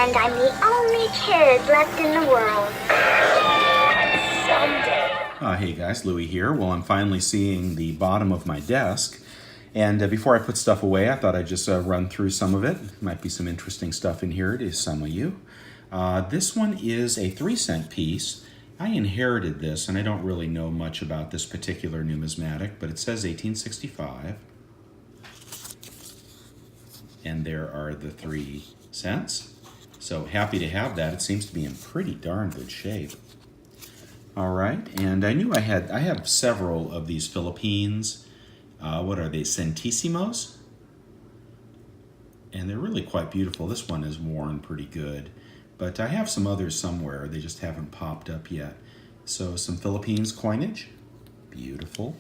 And I'm the only kid left in the world. Someday. Hey guys, Louie here. Well, I'm finally seeing the bottom of my desk. And before I put stuff away, I thought I'd just run through some of it. Might be some interesting stuff in here to some of you. This one is a 3-cent piece. I inherited this, and I don't really know much about this particular numismatic, but it says 1865. And there are the 3 cents. So happy to have that. It seems to be in pretty darn good shape. All right, and I knew I have several of these Philippines. What are they, Centísimos? And they're really quite beautiful. This one is worn pretty good. But I have some others somewhere. They just haven't popped up yet. So some Philippines coinage. Beautiful.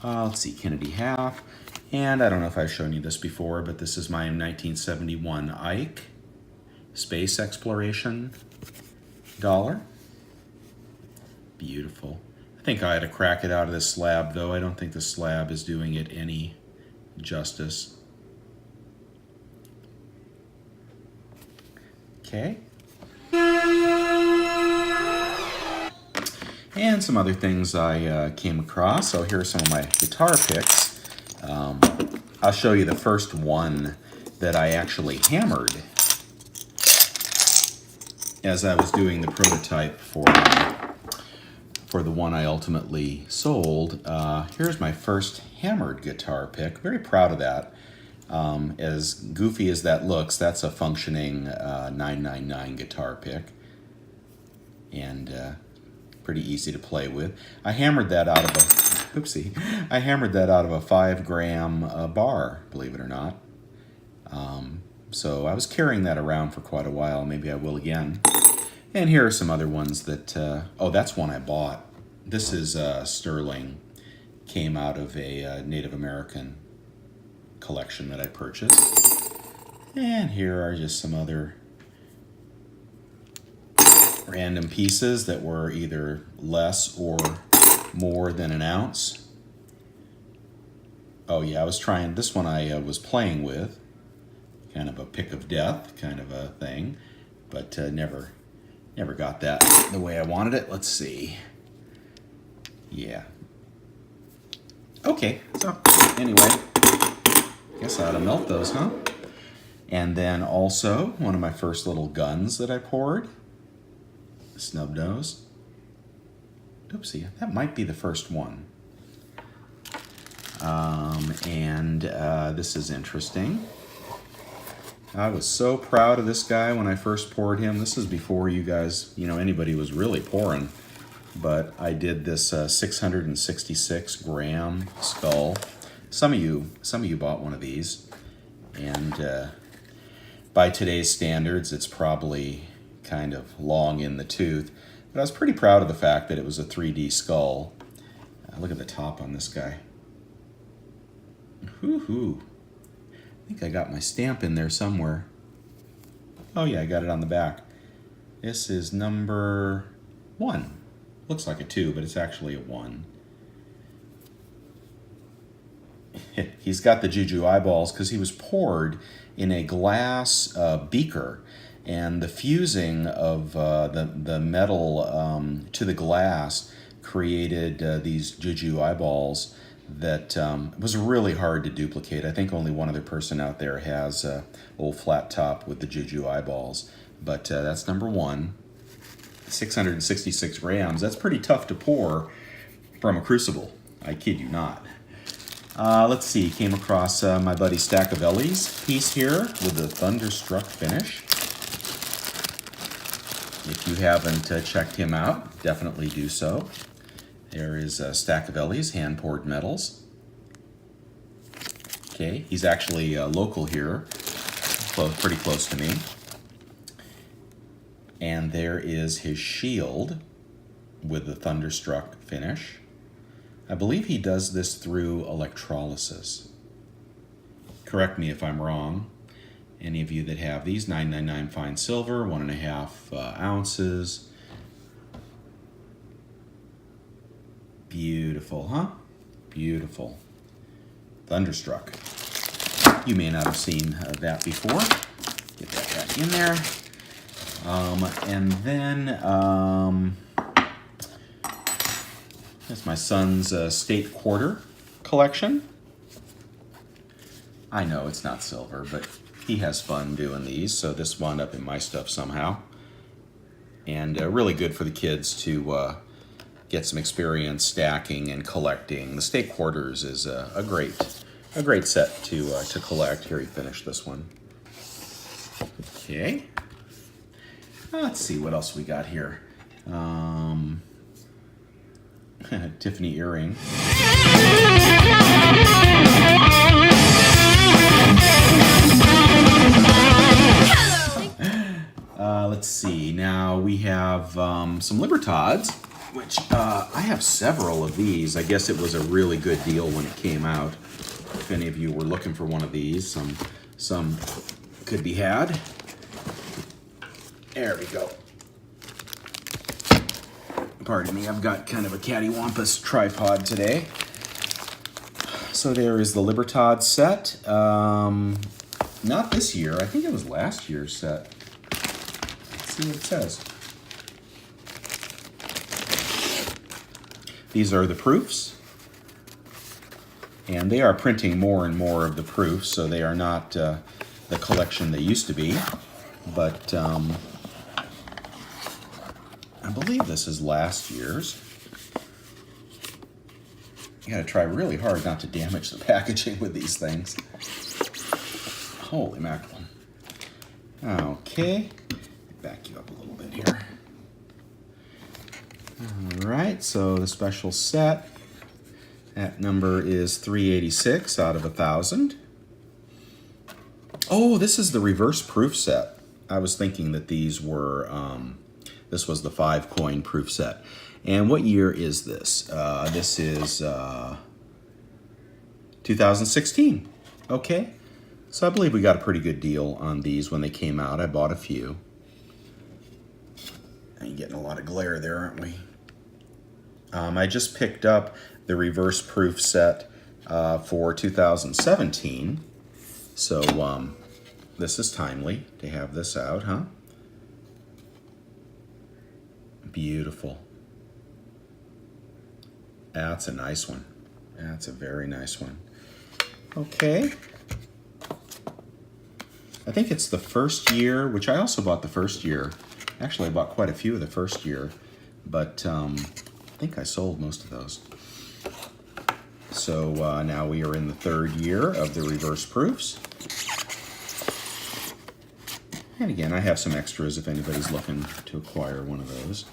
Let's see, Kennedy half. And I don't know if I've shown you this before, but this is my 1971 Ike space exploration dollar. Beautiful. I think I had to crack it out of this slab, though. I don't think the slab is doing it any justice. Okay. And some other things I came across. So here are some of my guitar picks. I'll show you the first one that I actually hammered as I was doing the prototype for the one I ultimately sold. Here's my first hammered guitar pick. Very proud of that. As goofy as that looks, that's a functioning 999 guitar pick. And pretty easy to play with. I hammered that out of a, oopsie, I hammered that out of a 5-gram bar, believe it or not. So I was carrying that around for quite a while. Maybe I will again. And here are some other ones that, oh, that's one I bought. This is sterling. Came out of a Native American collection that I purchased. And here are just some other random pieces that were either less or more than an ounce. Oh yeah, I was trying, this one I was playing with. Kind of a pick of death kind of a thing. But never got that the way I wanted it. Let's see. Yeah. Okay, so anyway, guess I ought to melt those, huh? And then also, one of my first little guns that I poured. Snub nose. Oopsie, that might be the first one. This is interesting. I was so proud of this guy when I first poured him. This is before you guys, anybody was really pouring. But I did this 666 gram skull. Some of you bought one of these. And by today's standards, it's probably kind of long in the tooth. But I was pretty proud of the fact that it was a 3D skull. Look at the top on this guy. Hoo-hoo. I think I got my stamp in there somewhere. Oh yeah, I got it on the back. This is number 1. Looks like a 2, but it's actually a 1. He's got the juju eyeballs because he was poured in a glass beaker, and the fusing of the metal to the glass created these juju eyeballs that was really hard to duplicate. I think only one other person out there has a old flat top with the juju eyeballs, but that's number 1. 666 grams. That's pretty tough to pour from a crucible. I kid you not. Let's see. Came across my buddy Staccavelli's piece here with the Thunderstruck finish. If you haven't checked him out, definitely do so. There is Staccavelli's hand-poured metals. Okay, he's actually local here, pretty close to me. And there is his shield with the Thunderstruck finish. I believe he does this through electrolysis. Correct me if I'm wrong. Any of you that have these, 999 fine silver, 1.5 ounces. Beautiful, huh? Beautiful. Thunderstruck. You may not have seen that before. Get that back in there. And then that's my son's state quarter collection. I know it's not silver, but he has fun doing these, so this wound up in my stuff somehow. And really good for the kids to get some experience stacking and collecting. The state quarters is a great set to collect. Here, he finished this one. Okay. Let's see what else we got here. Tiffany earring. Let's see. Now we have some Libertads, which I have several of these. I guess it was a really good deal when it came out. If any of you were looking for one of these, some could be had. There we go. Pardon me, I've got kind of a cattywampus tripod today. So there is the Libertad set. Not this year. I think it was last year's set. Let's see what it says. These are the proofs. And they are printing more and more of the proofs, so they are not the collection they used to be. But I believe this is last year's. You gotta try really hard not to damage the packaging with these things. Holy mackerel. Okay, back you up a little bit here. All right, so the special set, that number is 386 out of 1,000. Oh, this is the reverse proof set. I was thinking that these were, this was the 5-coin proof set. And what year is this? This is 2016. Okay. So I believe we got a pretty good deal on these when they came out. I bought a few. I'm getting a lot of glare there, aren't we? I just picked up the reverse proof set for 2017. So this is timely to have this out, huh? Beautiful. That's a nice one. That's a very nice one. Okay. I think it's the first year, which I also bought the first year. Actually, I bought quite a few of the first year, but I think I sold most of those. So now we are in the 3rd year of the reverse proofs. And again, I have some extras if anybody's looking to acquire one of those.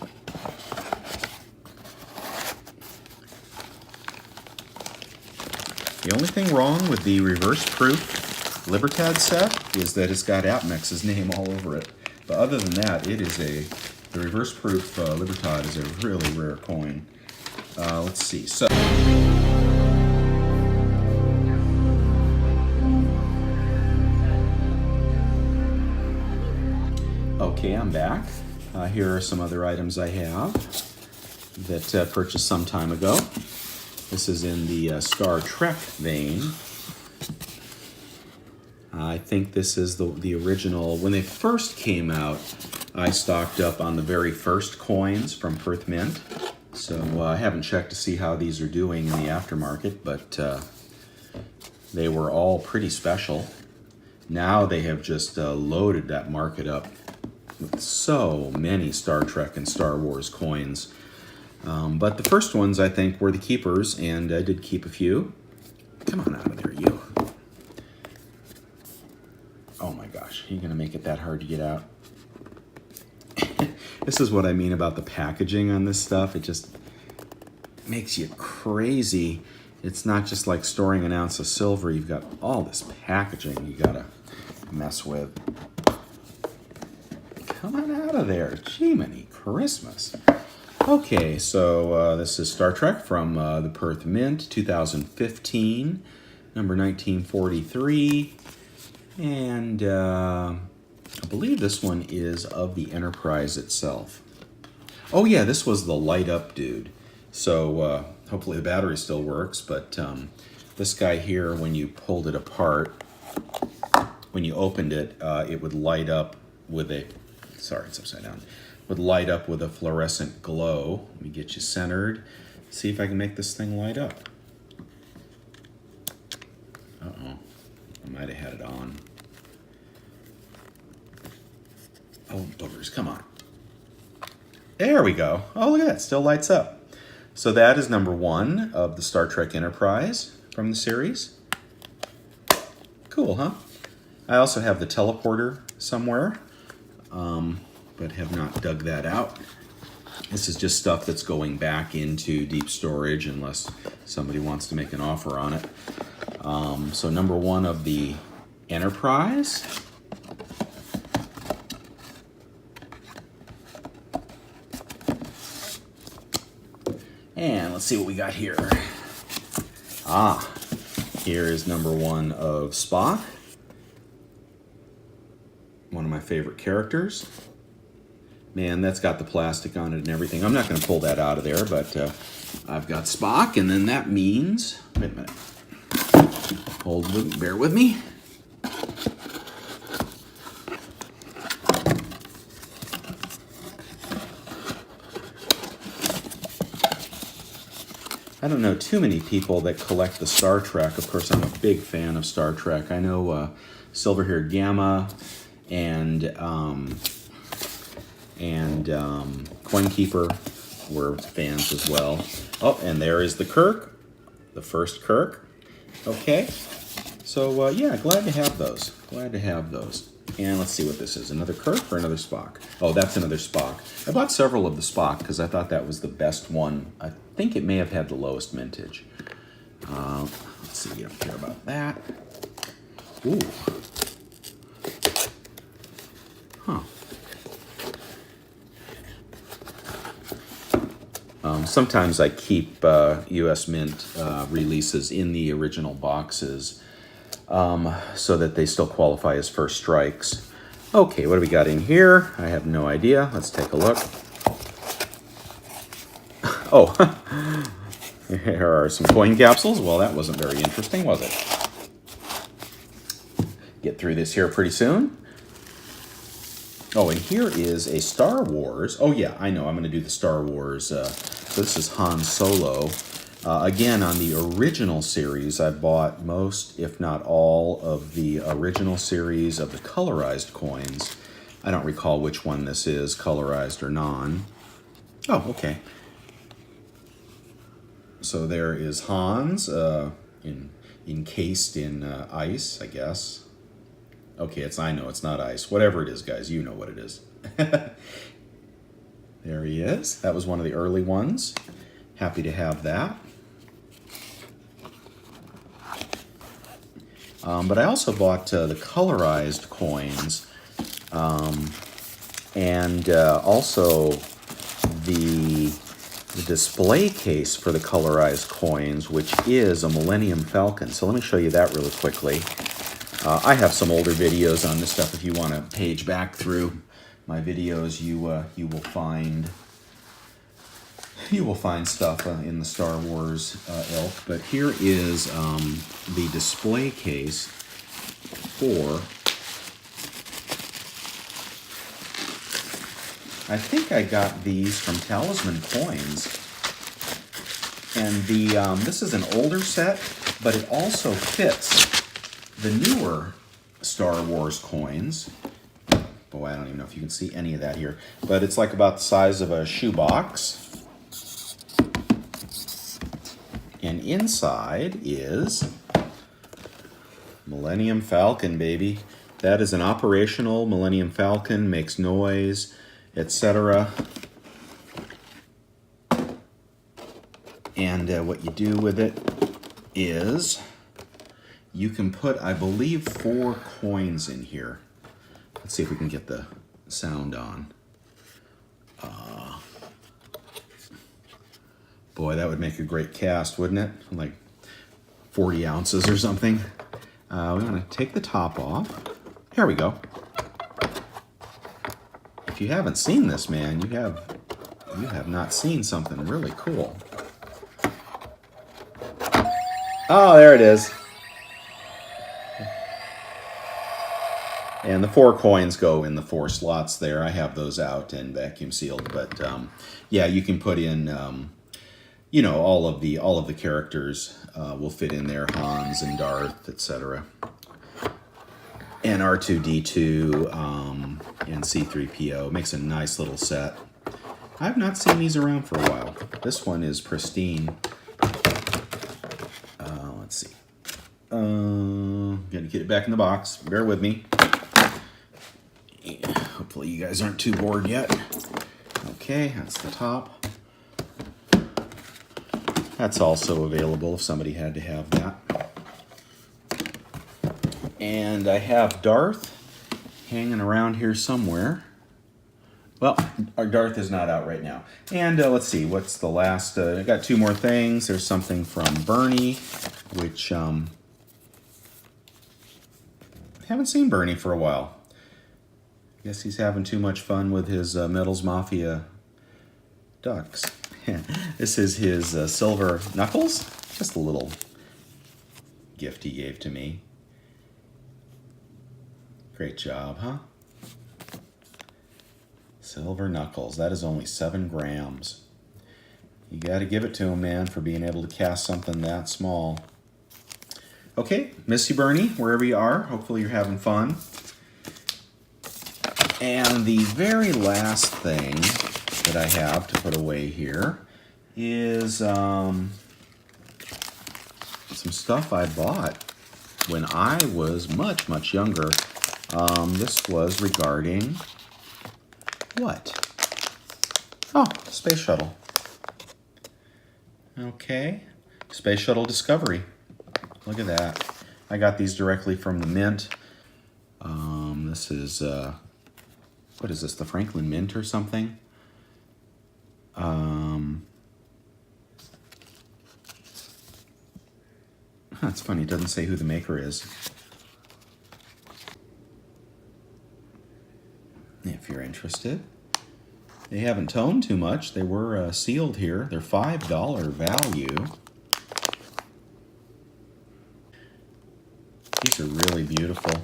The only thing wrong with the reverse proof Libertad set is that it's got Apmex's name all over it. But other than that, it is the reverse proof Libertad is a really rare coin. Let's see. So. Okay, I'm back. Here are some other items I have that purchased some time ago. This is in the Star Trek vein. I think this is the original. When they first came out, I stocked up on the very first coins from Perth Mint. So I haven't checked to see how these are doing in the aftermarket, but they were all pretty special. Now they have just loaded that market up with so many Star Trek and Star Wars coins. But the first ones, I think, were the keepers, and I did keep a few. Come on out of there, you. Oh my gosh, are you gonna make it that hard to get out? This is what I mean about the packaging on this stuff. It just makes you crazy. It's not just like storing an ounce of silver. You've got all this packaging you gotta mess with. Come on out of there, Jiminy Christmas. Okay, so this is Star Trek from the Perth Mint, 2015, number 1943. And I believe this one is of the Enterprise itself. Oh yeah, this was the light up dude. So hopefully the battery still works, but this guy here, when you pulled it apart, when you opened it, it would light up with a, sorry, it's upside down, would light up with a fluorescent glow. Let me get you centered. See if I can make this thing light up. Uh-oh, I might have had it on. Oh, boogers, come on. There we go. Oh, look at that, still lights up. So that is number 1 of the Star Trek Enterprise from the series. Cool, huh? I also have the teleporter somewhere, but have not dug that out. This is just stuff that's going back into deep storage unless somebody wants to make an offer on it. So number 1 of the Enterprise. And let's see what we got here. Here is number 1 of Spock. One of my favorite characters. Man, that's got the plastic on it and everything. I'm not going to pull that out of there, but I've got Spock, and then that means... Wait a minute. Bear with me. I don't know too many people that collect the Star Trek. Of course, I'm a big fan of Star Trek. I know Silver-Haired Gamma and Coin Keeper were fans as well. Oh, and there is the Kirk, the first Kirk. Okay, so yeah, glad to have those. Glad to have those. And let's see what this is. Another Kirk or another Spock? Oh, that's another Spock. I bought several of the Spock because I thought that was the best one. I think it may have had the lowest mintage. Let's see, you don't care about that. Ooh. Huh. Sometimes I keep U.S. Mint releases in the original boxes so that they still qualify as first strikes. Okay, what do we got in here? I have no idea. Let's take a look. Oh, here are some coin capsules. Well, that wasn't very interesting, was it? Get through this here pretty soon. Oh, and here is a Star Wars. Oh, yeah, I know. I'm going to do the Star Wars. So this is Han Solo. Again, on the original series, I bought most, if not all, of the original series of the colorized coins. I don't recall which one this is, colorized or non. Oh, okay. So there is Hans, encased in ice, I guess. Okay, I know it's not ice. Whatever it is, guys, you know what it is. There he is. That was one of the early ones. Happy to have that. But I also bought the colorized coins and also the display case for the colorized coins, which is a Millennium Falcon. So let me show you that really quickly. I have some older videos on this stuff. If you want to page back through my videos, you will find stuff in the Star Wars ilk. But here is the display case for, I think I got these from Talisman Coins. And this is an older set, but it also fits the newer Star Wars coins. Boy, I don't even know if you can see any of that here, but it's like about the size of a shoebox. And inside is Millennium Falcon, baby. That is an operational Millennium Falcon, makes noise, etc. And what you do with it is you can put, I believe, 4 coins in here. Let's see if we can get the sound on. Boy, that would make a great cast, wouldn't it? Like 40 ounces or something. We want to take the top off. Here we go. If you haven't seen this, man, you have not seen something really cool. Oh, there it is. And the 4 coins go in the 4 slots there. I have those out and vacuum sealed, but yeah, you can put in, you know, all of the characters will fit in there, Hans and Darth, etc. And R2D2 and C3PO. Makes a nice little set. I've not seen these around for a while. This one is pristine. Let's see. Gotta get it back in the box. Bear with me. Yeah, hopefully you guys aren't too bored yet. Okay, that's the top. That's also available if somebody had to have that. And I have Darth hanging around here somewhere. Well, our Darth is not out right now. And let's see, what's the last? I got 2 more things. There's something from Bernie, which I haven't seen Bernie for a while. Guess he's having too much fun with his Metals Mafia ducks. This is his silver knuckles. Just a little gift he gave to me. Great job, huh? Silver knuckles. That is only 7 grams. You got to give it to him, man, for being able to cast something that small. Okay, miss you, Bernie, wherever you are. Hopefully you're having fun. And the very last thing that I have to put away here is some stuff I bought when I was much, much younger. This was regarding what? Oh, Space Shuttle. Okay, Space Shuttle Discovery. Look at that. I got these directly from the Mint. This is, what is this, the Franklin Mint or something? It's funny, it doesn't say who the maker is. If you're interested. They haven't toned too much. They were sealed here. They're $5 value. These are really beautiful.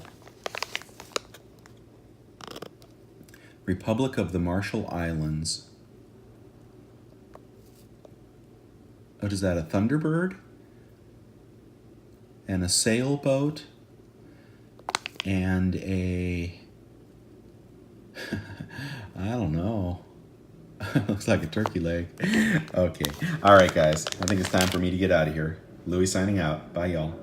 Republic of the Marshall Islands. What is that, a Thunderbird? And a sailboat? And a... I don't know. Looks like a turkey leg. Okay. All right, guys. I think it's time for me to get out of here. Louis signing out. Bye, y'all.